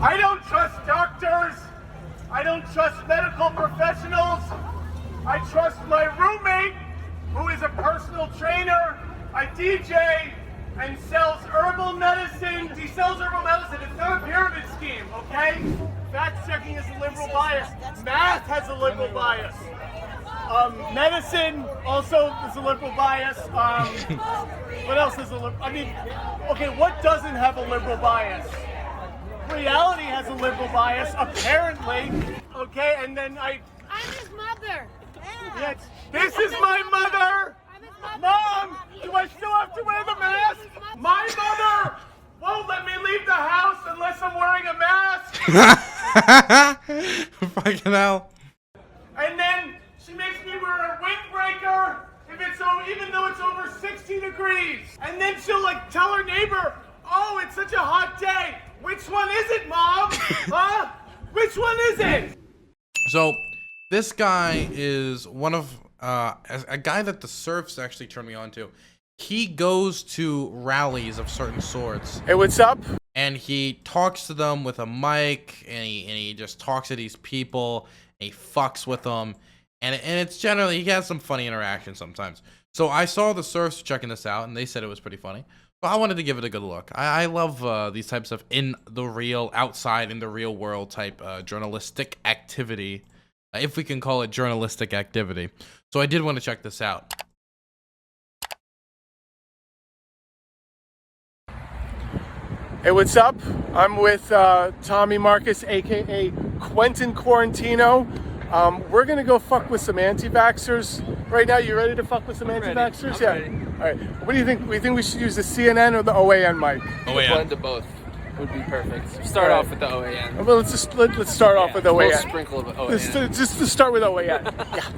I don't trust doctors. I don't trust medical professionals. I trust my roommate, who is a personal trainer, a DJ, and sells herbal medicine. He sells herbal medicine. It's not a pyramid scheme, okay? Fact checking is a liberal bias. Math has a liberal bias. Medicine also is a liberal bias. What else is a liberal? I mean, okay, what doesn't have a liberal bias? Reality has a liberal bias, apparently. Okay, and then I'm his mother. Yes, this is my mother. Mom, do I still have to wear the mask? My mother won't let me leave the house unless I'm wearing a mask. Fucking hell. And then she makes me wear a windbreaker even though it's over 60 degrees. And then she'll like tell her neighbor, "Oh, it's such a hot day. Which one is it, Mom? Huh? Which one is it?" So this guy is one of a guy that the Surfs actually turned me on to. He goes to rallies of certain sorts. Hey, what's up? And he talks to them with a mic, and he just talks to these people, and he fucks with them, and it's generally, he has some funny interactions sometimes. So I saw the Surfs checking this out, and they said it was pretty funny. So I wanted to give it a good look. I love these types of outside in the real world type journalistic activity, if we can call it journalistic activity. So I did want to check this out. Hey, what's up? I'm with Tommy Marcus, aka Quentin Quarantino. We're gonna go fuck with some anti-vaxxers right now. You ready to fuck with some anti-vaxxers? Yeah. Ready. All right. What do you think? We think we should use the CNN or the OAN mic? A blend of both would be perfect. Start off with the OAN. Well, let's start off with OAN. Full sprinkle of OAN. Just to start with OAN. Yeah.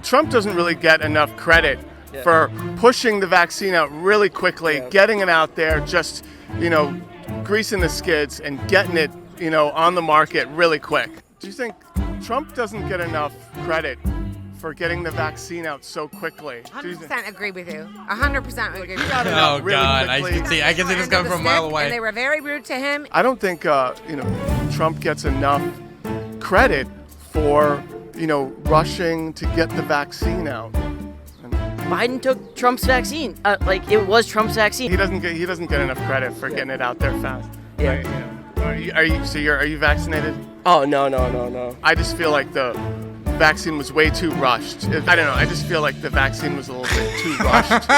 Trump doesn't really get enough credit for pushing the vaccine out really quickly, getting it out there, just, greasing the skids and getting it, on the market really quick. Do you think Trump doesn't get enough credit for getting the vaccine out so quickly? 100% agree with you. 100% agree with you. Oh God, I can see this coming from a mile away. And they were very rude to him. I don't think Trump gets enough credit for rushing to get the vaccine out. Biden took Trump's vaccine. It was Trump's vaccine. He doesn't get enough credit for getting it out there fast. Yeah. Right? Are you vaccinated? Oh no. I just feel like the vaccine was way too rushed. I don't know. I just feel like the vaccine was a little bit too rushed.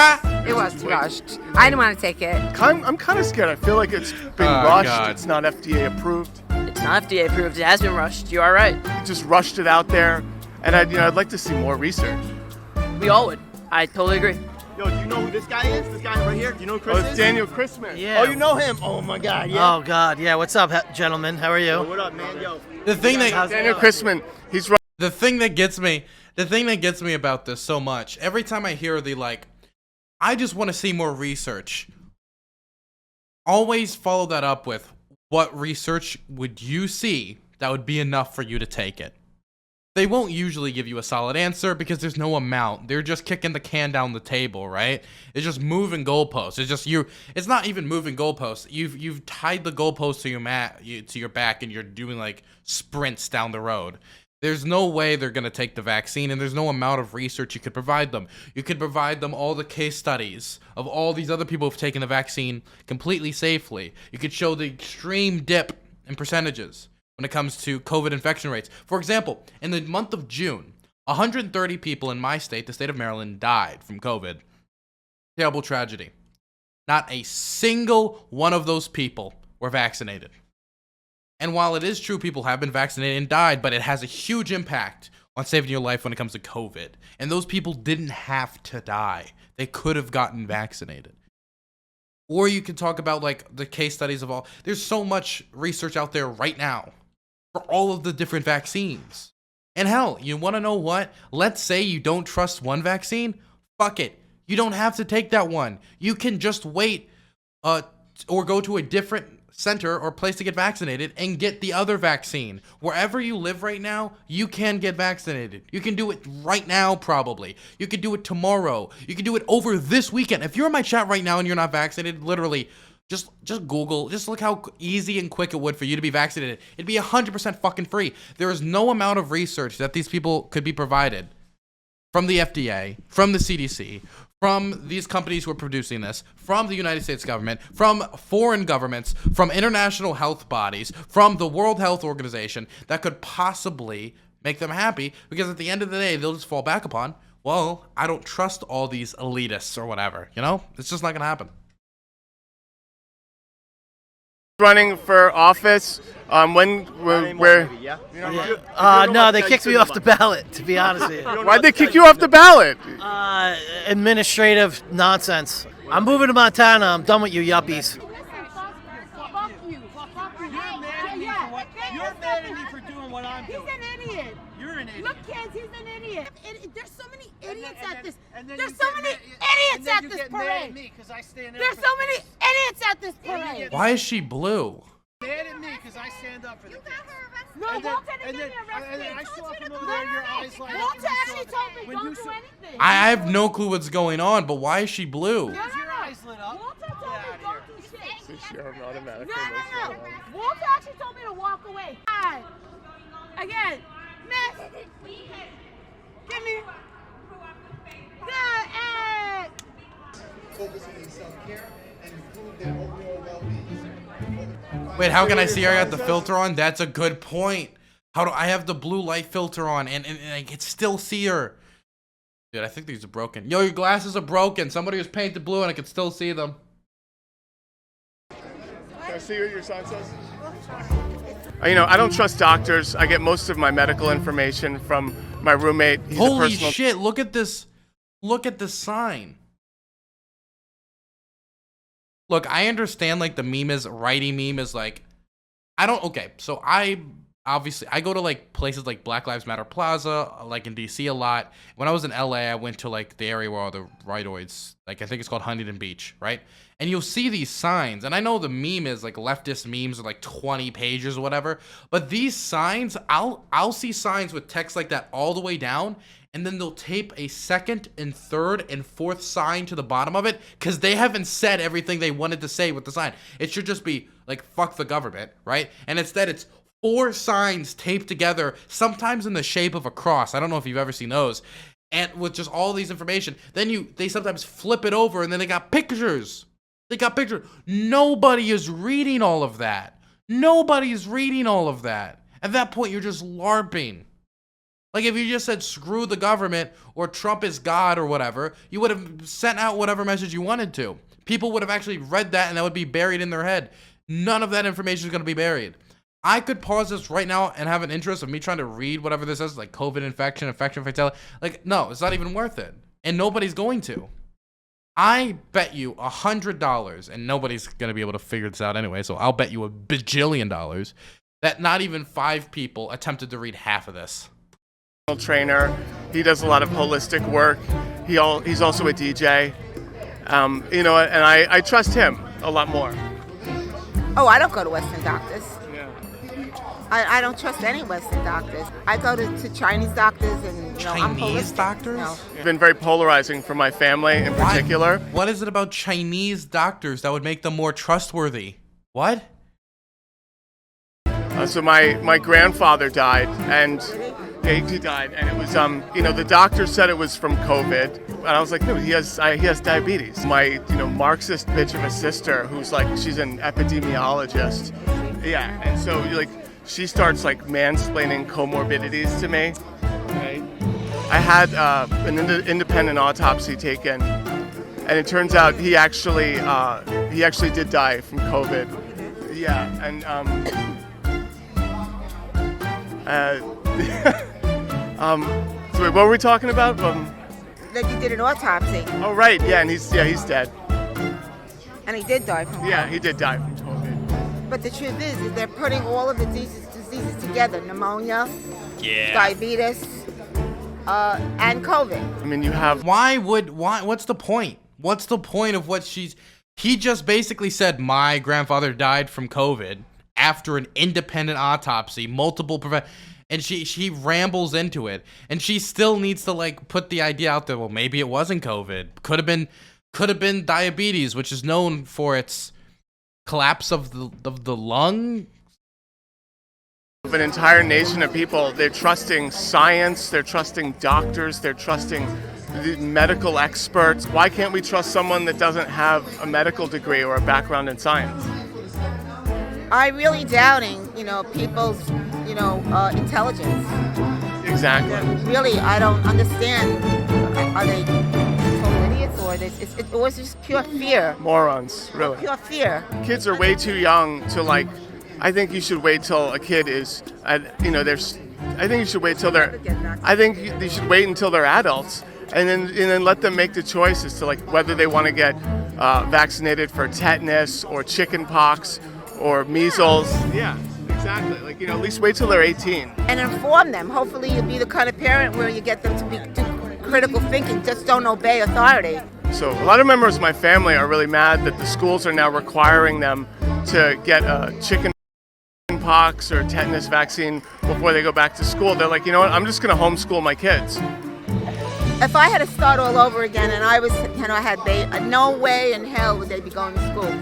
It was rushed. I didn't want to take it. I'm kind of scared. I feel like it's been rushed. God. It's not FDA approved. It's not FDA approved. It has been rushed. You are right. He just rushed it out there, and I'd like to see more research. We all would. I totally agree. Yo, do you know who this guy is? This guy right here? Do you know who Chris is? It's Daniel Christman. Yeah. Oh, you know him? Oh my God, yeah. Oh God, yeah. What's up, gentlemen? How are you? Yo, what up, man? Yo. The thing that Daniel Christman, he's right. The thing that gets me about this so much, every time I hear I just want to see more research. Always follow that up with, what research would you see that would be enough for you to take it? They won't usually give you a solid answer because there's no amount. They're just kicking the can down the table, right? It's just moving goalposts. It's just it's not even moving goalposts. You've tied the goalpost to your back, and you're doing sprints down the road. There's no way they're going to take the vaccine, and there's no amount of research you could provide them. You could provide them all the case studies of all these other people who've taken the vaccine completely safely. You could show the extreme dip in percentages when it comes to COVID infection rates. For example, in the month of June, 130 people in my state, the state of Maryland, died from COVID. Terrible tragedy. Not a single one of those people were vaccinated. And while it is true people have been vaccinated and died, but it has a huge impact on saving your life when it comes to COVID. And those people didn't have to die. They could have gotten vaccinated. Or you can talk about the case studies of all. There's so much research out there right now for all of the different vaccines. And hell, you want to know what? Let's say you don't trust one vaccine. Fuck it. You don't have to take that one. You can just wait or go to a different center or place to get vaccinated and get the other vaccine. Wherever you live right now, you can get vaccinated. You can do it right now, probably. You can do it tomorrow. You can do it over this weekend. If you're in my chat right now and you're not vaccinated, literally Just Google, just look how easy and quick it would for you to be vaccinated. It'd be 100% fucking free. There is no amount of research that these people could be provided from the FDA, from the CDC, from these companies who are producing this, from the United States government, from foreign governments, from international health bodies, from the World Health Organization that could possibly make them happy, because at the end of the day, they'll just fall back upon, well, I don't trust all these elitists or whatever, you know? It's just not gonna happen. Running for office, where? No, they kicked me off the ballot, to be honest with you. Why'd they kick you off the ballot? Administrative nonsense. I'm moving to Montana. I'm done with you yuppies. You're mad at me for doing what I'm doing. He's an idiot. You're an idiot. Look, kids, he's an idiot. There's so many idiots at this. There's so many idiots at this parade. There's so many idiots at this parade. Why is she blue? Mad at me because I stand up for the kids. No, Walter didn't get me arrested. I saw from over there your eyes like Walter actually told me don't do anything. I have no clue what's going on, but why is she blue? No. your eyes lit up. Walter told me don't do shit. automatic. No. Walter actually told me to walk away. God. Again, miss. Give me. Wait, how can I see I got the filter on? That's a good point. How do I have the blue light filter on and I can still see her? Dude, I think these are broken. Yo, your glasses are broken. Somebody was painted blue and I can still see them. Can I see what your son says? You know, I don't trust doctors. I get most of my medical information from my roommate. He's Holy a personal shit, look at this. Look at this sign. Look, I understand like the meme is, righty meme is like, okay, so I go to like places like Black Lives Matter Plaza, like in DC a lot. When I was in LA, I went to like the area where all the rightoids, like I think it's called Huntington Beach, right? And you'll see these signs, and I know the meme is like leftist memes are like 20 pages or whatever, but these signs, I'll see signs with text like that all the way down, and then they'll tape a second and third and fourth sign to the bottom of it because they haven't said everything they wanted to say with the sign. It should just be like, fuck the government, right? And instead it's 4 signs taped together, sometimes in the shape of a cross. I don't know if you've ever seen those. And with just all these information, then they sometimes flip it over and then they got pictures. They got pictures. Nobody is reading all of that. Nobody is reading all of that. At that point, you're just LARPing. Like if you just said screw the government or Trump is God or whatever, you would have sent out whatever message you wanted to. People would have actually read that and that would be buried in their head. None of that information is going to be buried. I could pause this right now and have an interest of me trying to read whatever this is, like COVID infection, fatality. Like, no, it's not even worth it. And nobody's going to. I bet you $100, and nobody's going to be able to figure this out anyway, so I'll bet you $1 bajillion that not even 5 people attempted to read half of this. Trainer. He does a lot of holistic work. He's also a DJ. You know, and I trust him a lot more. Oh, I don't go to Western doctors. Yeah. I don't trust any Western doctors. I go to Chinese doctors and, you know, I'm Chinese holistic, doctors? you know. It's been very polarizing for my family in particular. What is it about Chinese doctors that would make them more trustworthy? What? So my grandfather died, and he died, and it was you know, the doctor said it was from COVID, and I was like, no, he has diabetes. My Marxist bitch of a sister, who's like, she's an epidemiologist, yeah, and so like she starts like mansplaining comorbidities to me. Okay. I had an independent autopsy taken, and it turns out he actually did die from COVID. Yeah, and so wait, what were we talking about? That you did an autopsy, Oh right, yeah, and he's dead. and he did die from Yeah, COVID. he did die from COVID. But the truth is they're putting all of the diseases together: pneumonia, diabetes, and COVID. I mean, you have Why? What's the point? What's the point of what he just basically said my grandfather died from COVID after an independent autopsy, and she rambles into it, and she still needs to like put the idea out there, well, maybe it wasn't COVID. Could have been diabetes, which is known for its collapse of the lung. An entire nation of people, they're trusting science, they're trusting doctors, they're trusting the medical experts. Why can't we trust someone that doesn't have a medical degree or a background in science? I'm really doubting, people's, intelligence. Exactly. Really, I don't understand. Are they total idiots or is it just pure fear? Morons, really. Pure fear. Kids are way too young to I think you should wait till a kid is, I think you should wait till you should wait until they're adults, and then let them make the choice as to whether they want to get vaccinated for tetanus or chicken pox or measles. Yeah, exactly. At least wait till they're 18. And inform them. Hopefully you'll be the kind of parent where you get them to do critical thinking. Just don't obey authority. So a lot of members of my family are really mad that the schools are now requiring them to get a chicken pox or tetanus vaccine before they go back to school. They're like, you know what, I'm just going to homeschool my kids. If I had to start all over again and I was, I had no way in hell would they be going to school.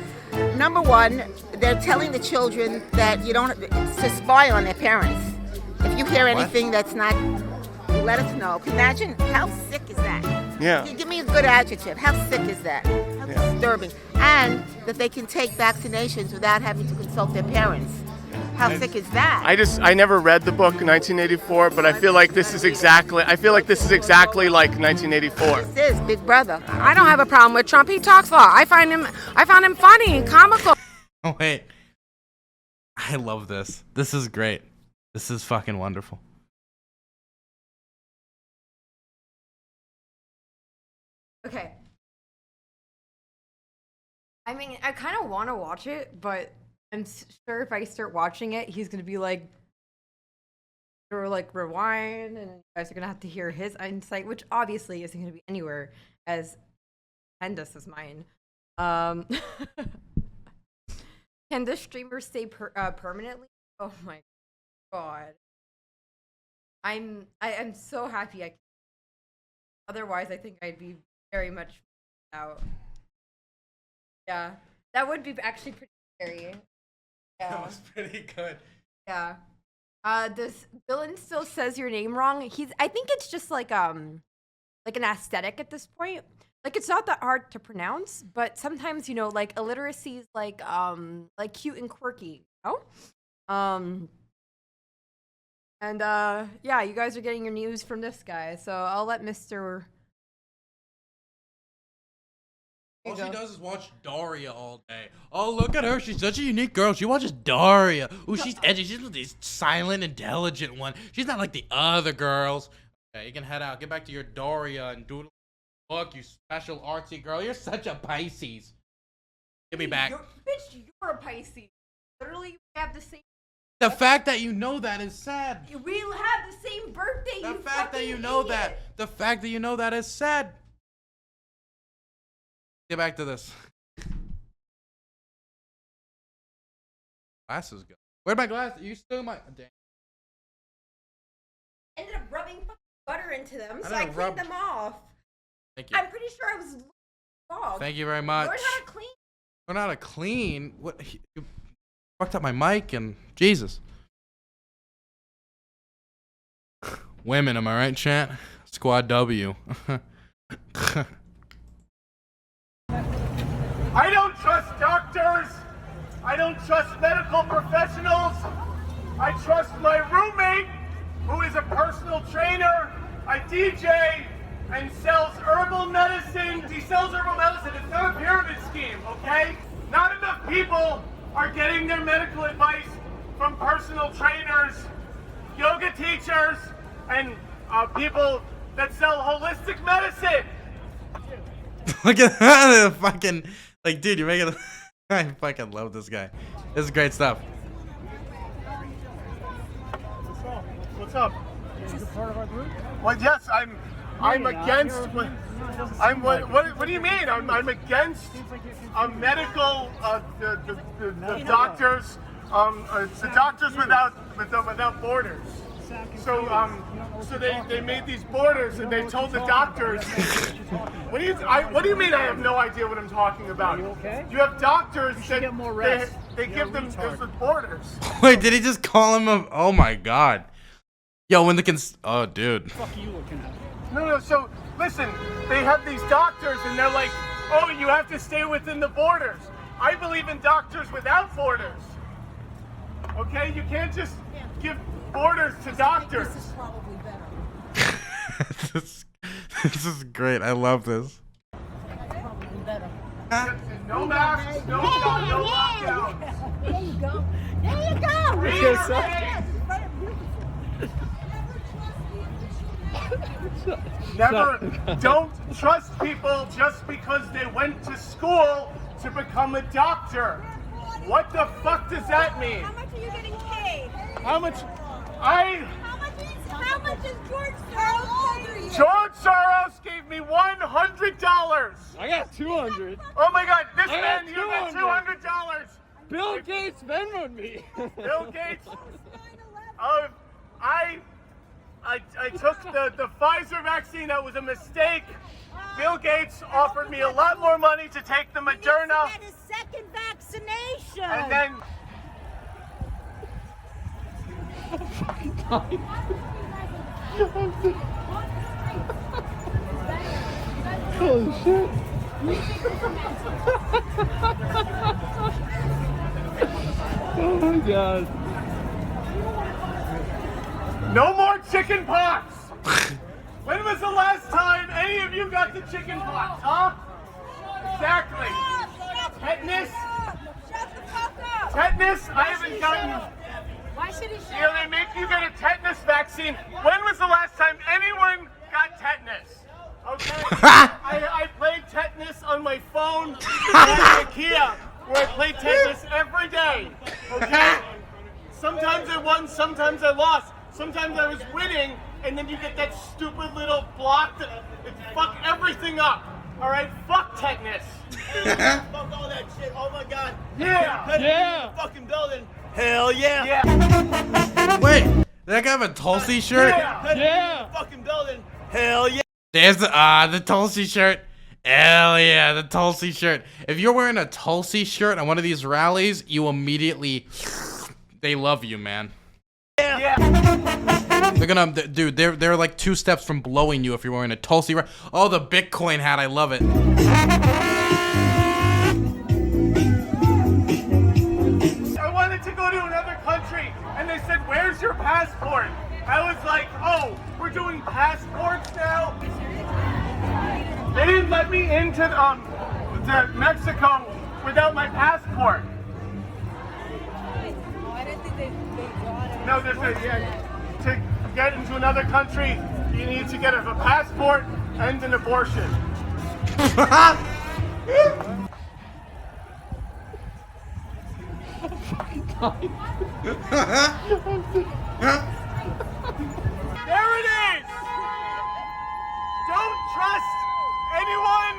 Number one, they're telling the children that you don't to spy on their parents. If you hear anything that's not, let us know. Imagine how sick is that? Yeah. Give me a good adjective. How sick is that? How disturbing. And that they can take vaccinations without having to consult their parents. How sick is that? I never read the book 1984, but I feel like this is exactly like 1984. This is Big Brother. I don't have a problem with Trump. He talks a lot. I found him funny and comical. Oh wait, I love this. This is great. This is fucking wonderful. Okay. I mean, I kind of want to watch it, but I'm sure if I start watching it, he's going to be like, or rewind, and you guys are going to have to hear his insight, which obviously isn't going to be anywhere as horrendous as mine. Can this streamer stay permanently? Oh my god. I'm so happy I can. Otherwise, I think I'd be very much out. Yeah. That would be actually pretty scary. Yeah. That was pretty good. Yeah. Does Dylan still says your name wrong? I think it's just like an aesthetic at this point. It's not that hard to pronounce, but sometimes, illiteracy is cute and quirky, And yeah, you guys are getting your news from this guy, so I'll let Mr. All she does is watch Daria all day. Oh, look at her. She's such a unique girl. She watches Daria. Ooh, she's edgy. She's this silent, intelligent one. She's not like the other girls. Okay, you can head out. Get back to your Daria and doodle. Look, you special artsy girl. You're such a Pisces. Give me back. Bitch, you're a Pisces. Literally, we have the same. The fact that you know that is sad. We have the same birthday. The fact that you know that. The fact that you know that is sad. Get back to this. Glasses go. Where'd my glasses? You still my. Damn. Ended up rubbing butter into them, so I cleaned them off. Thank you. I'm pretty sure I was off. Thank you very much. Learn how to clean. Learn how to clean? What? You fucked up my mic and Jesus. Women, am I right, chat? Squad W. I don't trust doctors. I don't trust medical professionals. I trust my roommate, who is a personal trainer. I DJ and sells herbal medicine. He sells herbal medicine. It's not a pyramid scheme, okay? Not enough people are getting their medical advice from personal trainers, yoga teachers, and people that sell holistic medicine. Look at that fucking, dude, you're making. I fucking love this guy. This is great stuff. What's up? Is this part of our group? Well, yes, I'm against. What do you mean? I'm against medical the doctors. The Doctors Without Borders. So they made these borders, and they told the doctors. What do you mean? I have no idea what I'm talking about. You have doctors that they give them those borders. Wait, did he just call him a? Oh my god. Yo, when the oh dude. What are you looking at? No. So listen, they have these doctors, and they're like, oh, you have to stay within the borders. I believe in doctors without borders. Okay, you can't just give borders to doctors. This is probably better. This is great. I love this. Probably better. No masks, no lockdowns. There you go. There you go. Don't trust people just because they went to school to become a doctor. What the fuck does that mean? How much are you getting paid? How much? How much is George Soros paying you? George Soros gave me $100. I got 200. Oh my God, this I man, got you got $200. Bill Gates Venmoed me. Bill Gates. I took the Pfizer vaccine. That was a mistake. Bill Gates offered me a lot more money to take the Moderna. He had a second vaccination. And then. Holy shit. Oh my god. No more chicken pox! When was the last time any of you got the chicken pox, huh? Exactly. Tetanus? Shut the fuck up! Tetanus? I haven't gotten. Why should he You know, they make you get a tetanus vaccine. When was the last time anyone got tetanus? Okay? I played tetanus on my phone at IKEA, where I play tetanus every day. Okay? Sometimes I won, sometimes I lost. Sometimes I was winning, and then you get that stupid little block that it fuck everything up. All right, fuck tetanus. Fuck all that shit. Oh my god. Yeah. Yeah. Fucking building. Hell yeah. Yeah. Wait, did that guy have a Tulsi shirt? Yeah. Fucking building. Hell yeah. There's the Tulsi shirt. Hell yeah, the Tulsi shirt. If you're wearing a Tulsi shirt on one of these rallies, you immediately, they love you, man. Yeah. They're gonna, dude, they're like 2 steps from blowing you if you're wearing a Tulsi. Oh, the Bitcoin hat, I love it. I wanted to go to another country, and they said, "Where's your passport?" I was like, "Oh, we're doing passports now." They didn't let me into to Mexico without my passport. I didn't think they brought it. No, to get into another country, you need to get a passport and an abortion. There it is! Don't trust anyone!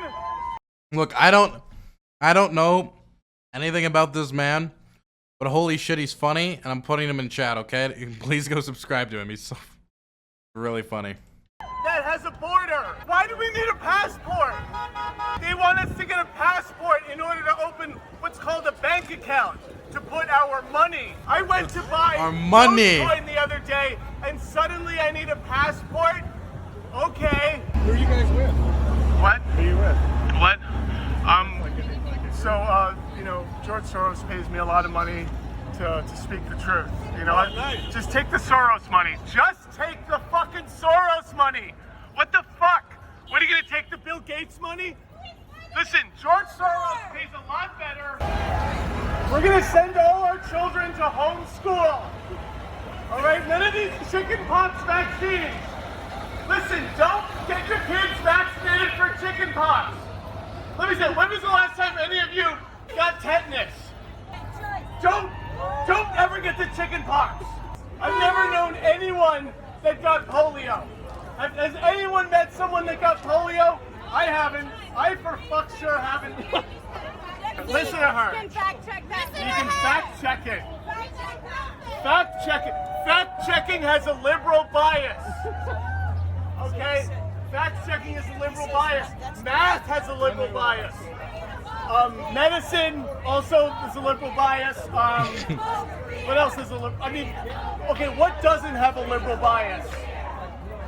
Look, I don't know anything about this man, but holy shit, he's funny, and I'm putting him in chat, okay? Please go subscribe to him. He's so really funny. That has a border. Why do we need a passport? They want us to get a passport in order to open what's called a bank account to put our money. I went to buy Our money. Dogecoin the other day, and suddenly I need a passport. Okay. Who are you guys with? What? Who are you with? What? You know, George Soros pays me a lot of money to speak the truth. You know, just take the Soros money. Just take the fucking Soros money. What the fuck? What are you gonna take the Bill Gates money? Listen, George Soros pays a lot better. We're gonna send all our children to homeschool. All right, none of these chickenpox vaccines. Listen, don't get your kids vaccinated for chickenpox. Let me say, when was the last time any of you got tetanus? Don't ever get the chickenpox. I've never known anyone that got polio. Has anyone met someone that got polio? I haven't. I for fuck sure haven't. Listen to her. You can fact check that. You can fact check it. Fact check it. Fact checking has a liberal Math has a liberal bias. Medicine also is a liberal bias. What else is a liberal? I mean, okay, what doesn't have a liberal bias?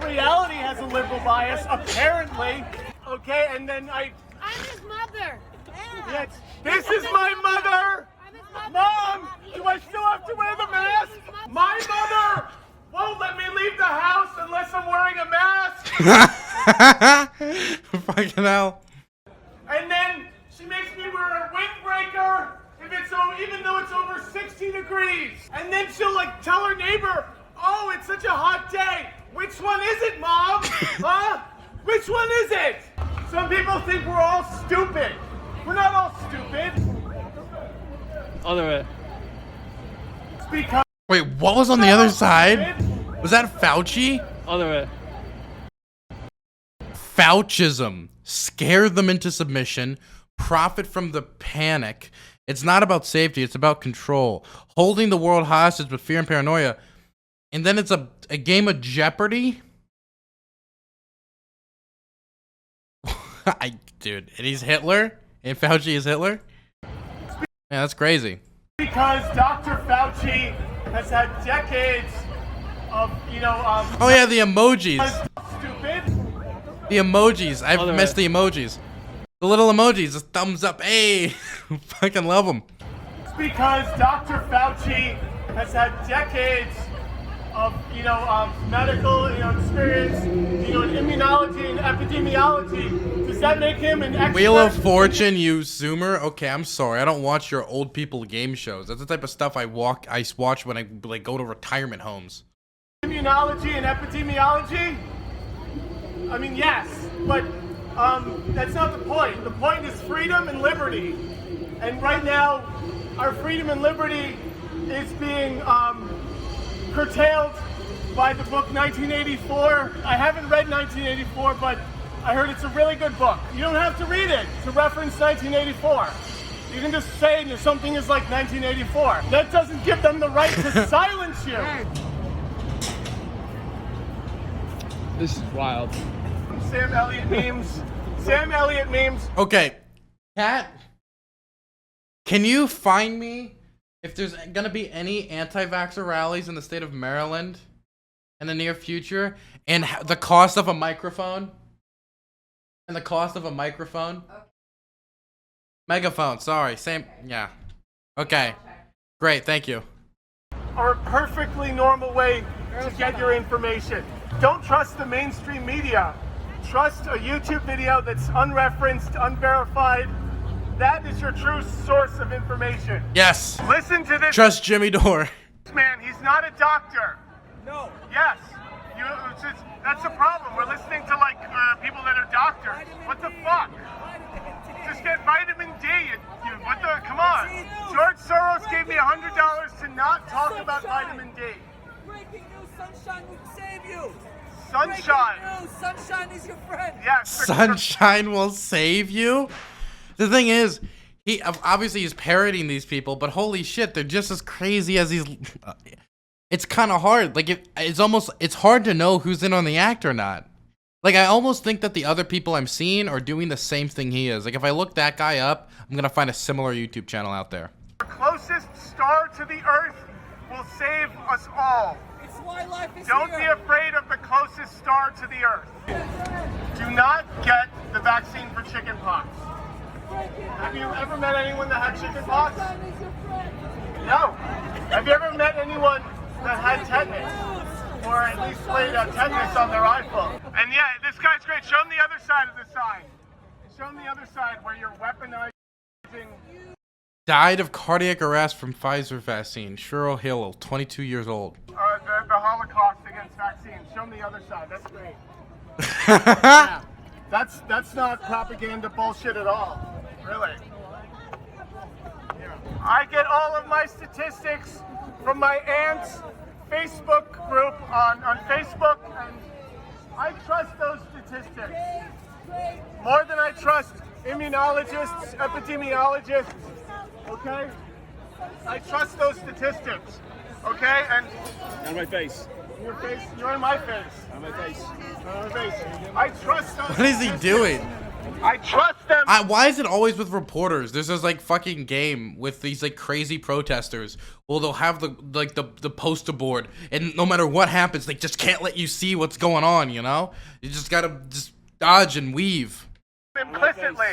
Reality has a liberal bias, apparently. Okay, and then I'm his mother. Yes, this is my mother. Mom, do I still have to wear the mask? My mother won't let me leave the house unless I'm wearing a mask. Fucking hell. And then she makes me wear a windbreaker even though it's over 60 degrees. And then she'll like tell her neighbor, "Oh, it's such a hot day. Which one is it, Mom? Huh? Which one is it?" Some people think we're all stupid. We're not all stupid. Other way. It's because Wait, what was on the other side? Was that Fauci? Other way. Faucism. Scare them into submission. Profit from the panic. It's not about safety, it's about control. Holding the world hostage with fear and paranoia. And then it's a game of Jeopardy? Dude, and he's Hitler? And Fauci is Hitler? Yeah, that's crazy. Because Dr. Fauci has had decades of, oh yeah, the emojis. Stupid. The emojis. I've missed the emojis. The little emojis, the thumbs up. Hey, fucking love them. It's because Dr. Fauci has had decades of, medical, experience, in immunology and epidemiology. Does that make him an expert? Wheel of Fortune, you Zoomer. Okay, I'm sorry. I don't watch your old people game shows. That's the type of stuff I watch when I go to retirement homes. Immunology and epidemiology? I mean, yes, but that's not the point. The point is freedom and liberty. And right now, our freedom and liberty is being curtailed by the book 1984. I haven't read 1984, but I heard it's a really good book. You don't have to read it to reference 1984. You can just say that something is like 1984. That doesn't give them the right to silence you. This is wild. Sam Elliott memes. Sam Elliott memes. Okay, Kat, can you find me if there's gonna be any anti-vaxxer rallies in the state of Maryland in the near future, and the cost of a microphone? And the cost of a microphone? Megaphone, sorry, same, yeah. Okay, great, thank you. Are a perfectly normal way to get your information. Don't trust the mainstream media. Trust a YouTube video that's unreferenced, unverified. That is your true source of information. Yes. Listen to this. Trust Jimmy Dore. Man, he's not a doctor. No. Yes. That's the problem. We're listening to people that are doctors. What the fuck? Just get vitamin D. Come on. George Soros gave me $100 to not talk about vitamin D. Breaking news, sunshine will save you. Sunshine. Breaking news, sunshine is your friend. Yes. Sunshine will save you? The thing is, he's parroting these people, but holy shit, they're just as crazy as these. It's kind of hard. It's hard to know who's in on the act or not. I almost think that the other people I'm seeing are doing the same thing he is. If I look that guy up, I'm gonna find a similar YouTube channel out there. The closest star to the Earth will save us all. It's why life is Don't be afraid of the closest star to the Earth. Do not get the vaccine for chickenpox. Have you ever met anyone that had chickenpox? No. Have you ever met anyone that had tetanus? Or at least played tetanus on their iPhone? And yeah, this guy's great. Show him the other side of the sign. Show him the other side where you're weaponizing. Died of cardiac arrest from Pfizer vaccine. Cheryl Hill, 22 years old. The Holocaust against vaccines. Show him the other side. That's great. Yeah, that's not propaganda bullshit at all. Really. Yeah. I get all of my statistics from my aunt's Facebook group on Facebook, and I trust those statistics more than I trust immunologists, epidemiologists. Okay? I trust those statistics. Okay? And On my face. your face, you're in my face. On my face. On my face. I trust those What is he statistics. doing? I trust them. Why is it always with reporters? There's this like fucking game with these like crazy protesters. Well, they'll have the poster board, and no matter what happens, they just can't let you see what's going on. You know, you just gotta just dodge and weave. Implicitly.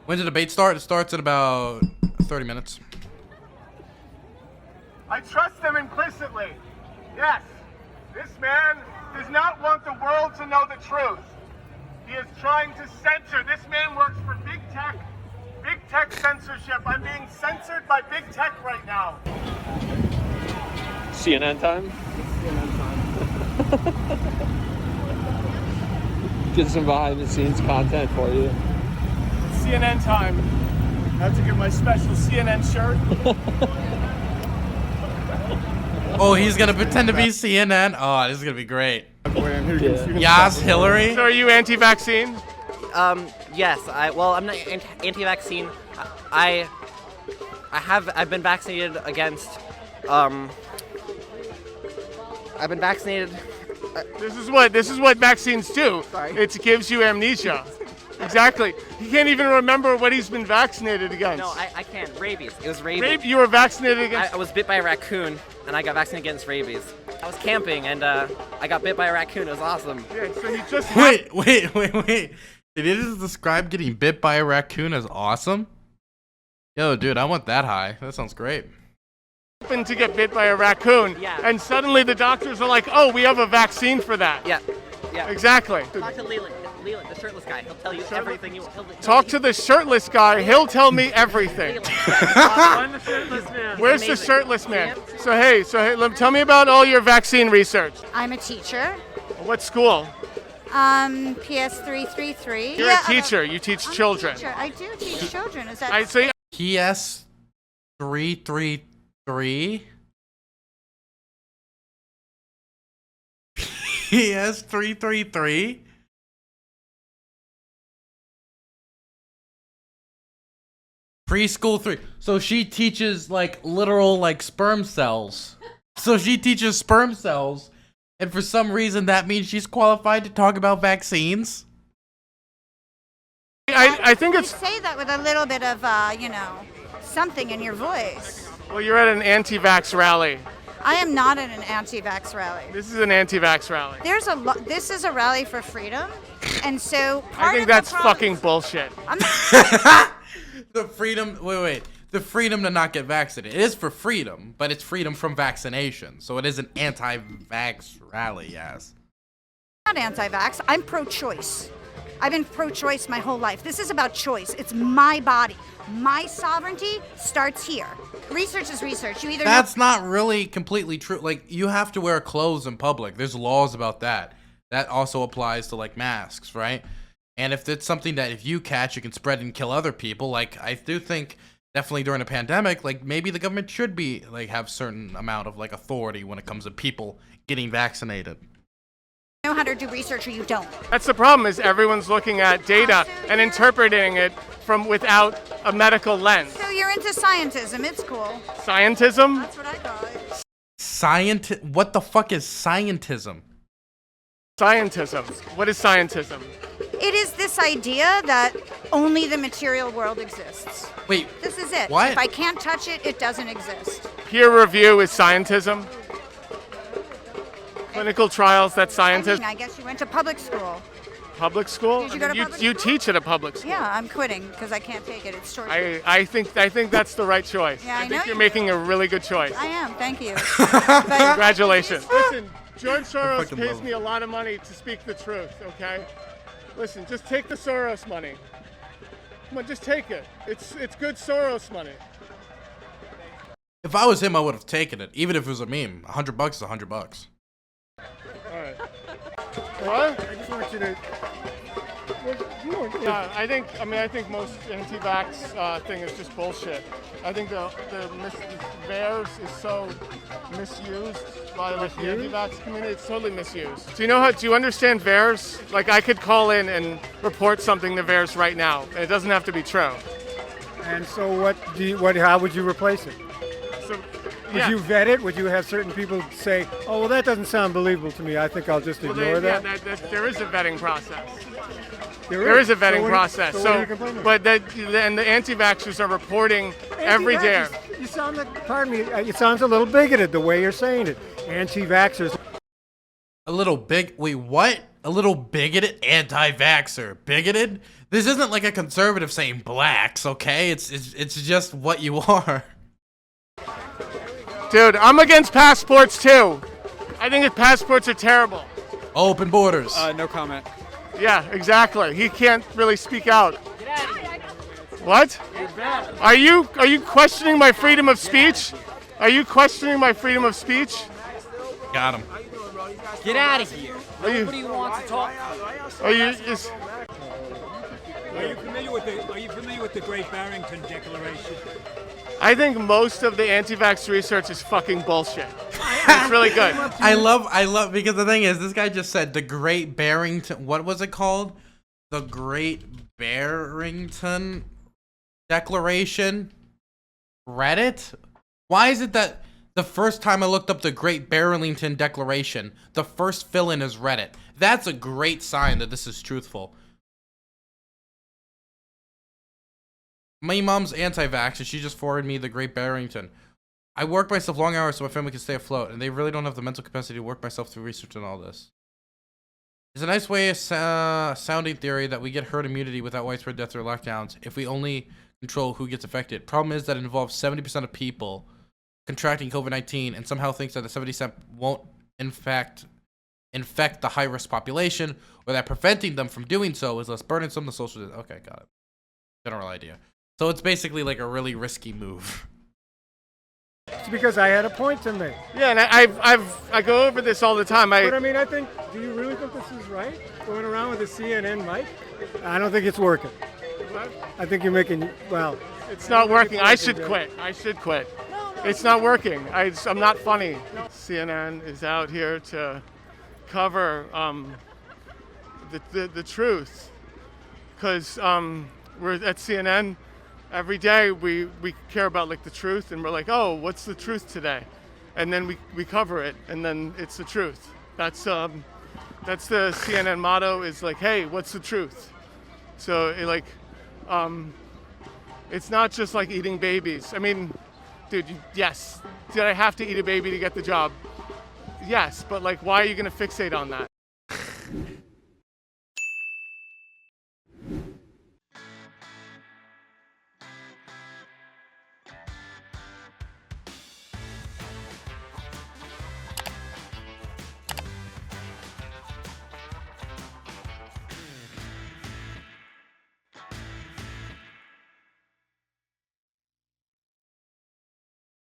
When did the debate start? It starts in about 30 minutes. I trust them implicitly. Yes, this man does not want the world to know the truth. He is trying to censor. This man works for big tech censorship. I'm being censored by big tech right now. CNN time? Get some behind the scenes content for you. CNN time. I have to get my special CNN shirt. Oh, he's gonna pretend to be CNN. Oh, this is gonna be great. Yas, Hillary. So are you anti-vaccine? Yes. I'm not anti-vaccine. I've been vaccinated against. I've been vaccinated. This is what vaccines do. Sorry. It gives you amnesia. Exactly. He can't even remember what he's been vaccinated against. No, I can't. Rabies. It was rabies. You were vaccinated against. I was bit by a raccoon, and I got vaccinated against rabies. I was camping, and I got bit by a raccoon. It was awesome. Yeah, so he just Wait. Did he just describe getting bit by a raccoon as awesome? Yo, dude, I want that high. That sounds great. happened to get bit by a raccoon, and suddenly the doctors are like, "Oh, we have a vaccine for that." Yeah. Exactly. Talk to Leland, the shirtless guy. He'll tell you everything. Talk to the shirtless guy. He'll tell me everything. Where's the shirtless man? So hey, tell me about all your vaccine research. I'm a teacher. What school? PS333. You're a teacher. You teach children. I do teach children. Is that? I see. PS333. PS333. Preschool 3. So she teaches like literal like sperm cells. So she teaches sperm cells, and for some reason that means she's qualified to talk about vaccines. I think it's. You say that with a little bit of something in your voice. Well, you're at an anti-vax rally. I am not at an anti-vax rally. This is an anti-vax rally. This is a rally for freedom, and so I think that's fucking bullshit. The freedom. Wait. The freedom to not get vaccinated. It is for freedom, but it's freedom from vaccination. So it is an anti-vax rally. Yes. I'm not anti-vax. I'm pro-choice. I've been pro-choice my whole life. This is about choice. It's my body. My sovereignty starts here. Research is research. You either That's not really completely true. Like, you have to wear clothes in public. There's laws about that. That also applies to, like, masks, right? And if it's something that if you catch, you can spread and kill other people. Like, I do think definitely during a pandemic, like, maybe the government should be, like, have certain amount of, like, authority when it comes to people getting vaccinated. know how to do research or you don't. That's the problem, is everyone's looking at data and interpreting it from without a medical lens. So you're into scientism. It's cool. Scientism? That's what I call it. What the fuck is scientism? Scientism. What is scientism? It is this idea that only the material world exists. Wait. This is it. What? If I can't touch it, it doesn't exist. Peer review is scientism? Clinical trials, that's scientism? I guess you went to public school. Public school? Did you go to public You school? teach at a public school. Yeah, I'm quitting because I can't take it. It's torture. I think that's the right choice. Yeah, I think know you're you making a really good choice. I am. Thank you. Congratulations. Listen, George Soros fucking pays love me a lot of money to speak the truth, okay? Listen, just take the Soros money. Come on, just take it. It's good Soros money. If I was him, I would have taken it, even if it was a meme. $100 is $100. All right. What? I just want you to. Yeah, I think most anti-vax thing is just bullshit. I think the VAERS is so misused by the anti-vax community. It's totally misused. Do you understand VAERS? Like, I could call in and report something to VAERS right now, and it doesn't have to be true. And so how would you replace it? Would you vet it? Would you have certain people say, "Oh, well, that doesn't sound believable to me. I think I'll just ignore that"? Yeah, there is a vetting process. There is a vetting So what are- process. so what are you complaining but and the anti-vaxxers are reporting every day. Anti-vaxxers, you sound like, pardon me, it sounds a little bigoted the way you're saying it. Anti-vaxxers. A little big. Wait, what? A little bigoted? Anti-vaxxer. Bigoted? This isn't like a conservative saying blacks, okay? It's just what you are. Dude, I'm against passports too. I think that passports are terrible. Open borders. No comment. Yeah, exactly. He can't really speak out. What? Are you questioning my freedom of speech? Are you questioning my freedom of speech? Got him. Get out of here. Nobody wants to talk. Are you just? Are you familiar with the Great Barrington Declaration? I think most of the anti-vax research is fucking bullshit. It's really good. I love because the thing is, this guy just said the Great Barrington. What was it called? The Great Barrington Declaration. Reddit. Why is it that the first time I looked up the Great Barrington Declaration, the first fill-in is Reddit? That's a great sign that this is truthful. My mom's anti-vax, and she just forwarded me the Great Barrington. I work myself long hours so my family can stay afloat, and they really don't have the mental capacity to work myself through research and all this. It's a nice way of sounding theory that we get herd immunity without widespread deaths or lockdowns if we only control who gets affected. Problem is that it involves 70% of people contracting COVID-19 and somehow thinks that the 70% won't in fact infect the high-risk population, or that preventing them from doing so is less burdensome than social. Okay, got it. General idea. So it's basically like a really risky move. It's because I had a point to make. Yeah, and I go over this all the time. But I mean, I think, do you really think this is right? Going around with a CNN mic? I don't think it's working. I think you're making, well. It's not working. I should quit. I should quit. It's not working. I'm not funny. CNN is out here to cover the truth. Because we're at CNN. Every day we care about like the truth, and we're like, oh, what's the truth today? And then we cover it, and then it's the truth. That's the CNN motto is like, hey, what's the truth? So it's not just like eating babies. I mean, dude, yes, did I have to eat a baby to get the job? Yes, but like, why are you gonna fixate on that?